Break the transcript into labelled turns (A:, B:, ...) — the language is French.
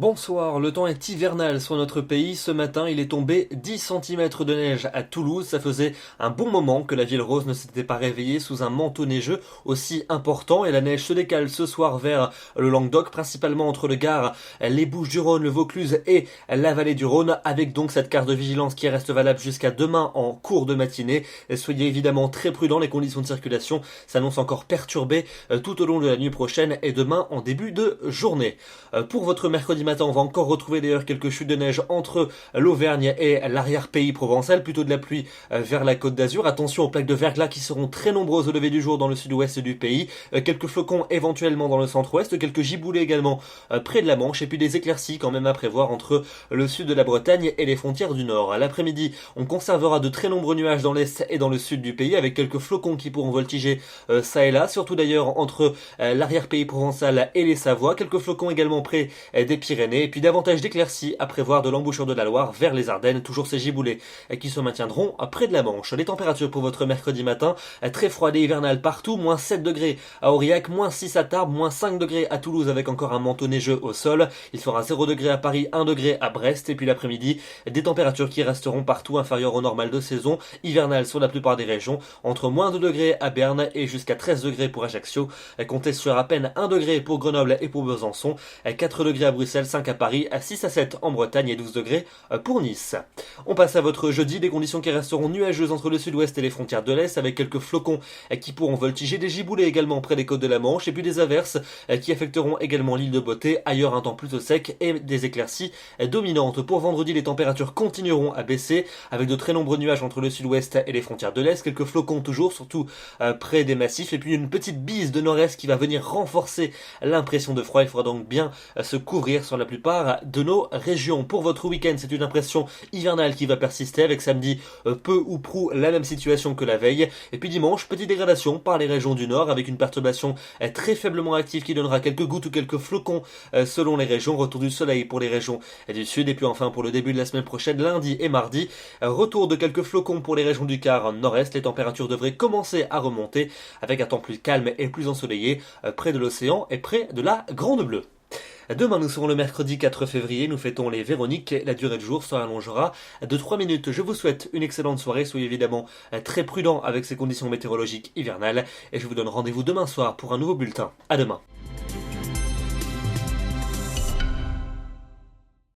A: Bonsoir, le temps est hivernal sur notre pays. Ce matin, il est tombé 10 cm de neige à Toulouse. Ça faisait un bon moment que la ville rose ne s'était pas réveillée sous un manteau neigeux aussi important. Et la neige se décale ce soir vers le Languedoc, principalement entre le Gard, les Bouches-du-Rhône, le Vaucluse et la vallée du Rhône, avec donc cette carte de vigilance qui reste valable jusqu'à demain en cours de matinée. Soyez évidemment très prudents, les conditions de circulation s'annoncent encore perturbées tout au long de la nuit prochaine et demain en début de journée. Pour votre mercredi matin, on va encore retrouver d'ailleurs quelques chutes de neige entre l'Auvergne et l'arrière-pays provençal, plutôt de la pluie vers la Côte d'Azur. Attention aux plaques de verglas qui seront très nombreuses au lever du jour dans le sud-ouest du pays. Quelques flocons éventuellement dans le centre-ouest, quelques giboulées également près de la Manche, et puis des éclaircies quand même à prévoir entre le sud de la Bretagne et les frontières du nord. À l'après-midi, on conservera de très nombreux nuages dans l'est et dans le sud du pays, avec quelques flocons qui pourront voltiger ça et là, surtout d'ailleurs entre l'arrière-pays provençal et les Savoies. Quelques flocons également près des Pyrénées, et puis davantage d'éclaircies à prévoir de l'embouchure de la Loire vers les Ardennes, toujours ces giboulées qui se maintiendront près de la Manche. Les températures pour votre mercredi matin, très froid et hivernal partout, moins 7 degrés à Aurillac, moins 6 à Tarbes, moins 5 degrés à Toulouse avec encore un manteau neigeux au sol. Il fera 0 degré à Paris, 1 degré à Brest, et puis l'après-midi, des températures qui resteront partout inférieures au normal de saison, hivernal sur la plupart des régions, entre moins 2 degrés à Berne et jusqu'à 13 degrés pour Ajaccio. Comptez sur à peine 1 degré pour Grenoble et pour Besançon, 4 degrés à Bruxelles, 5 à Paris, 6 à 7 en Bretagne et 12 degrés pour Nice. On passe à votre jeudi, des conditions qui resteront nuageuses entre le sud-ouest et les frontières de l'est, avec quelques flocons qui pourront voltiger, des giboulées également près des côtes de la Manche, et puis des averses qui affecteront également l'île de Beauté. Ailleurs, un temps plutôt sec et des éclaircies dominantes. Pour vendredi, les températures continueront à baisser, avec de très nombreux nuages entre le sud-ouest et les frontières de l'est, quelques flocons toujours, surtout près des massifs, et puis une petite bise de nord-est qui va venir renforcer l'impression de froid. Il faudra donc bien se couvrir sur la plupart de nos régions. Pour votre week-end, c'est une impression hivernale qui va persister, avec samedi peu ou prou la même situation que la veille, et puis dimanche, petite dégradation par les régions du nord, avec une perturbation très faiblement active qui donnera quelques gouttes ou quelques flocons selon les régions. Retour du soleil pour les régions du sud, et puis enfin pour le début de la semaine prochaine, lundi et mardi, retour de quelques flocons pour les régions du quart nord-est. Les températures devraient commencer à remonter avec un temps plus calme et plus ensoleillé près de l'océan et près de la Grande Bleue. Demain, nous serons le mercredi 4 février, nous fêtons les Véroniques, la durée du jour se rallongera de 3 minutes. Je vous souhaite une excellente soirée, soyez évidemment très prudents avec ces conditions météorologiques hivernales, et je vous donne rendez-vous demain soir pour un nouveau bulletin. À demain.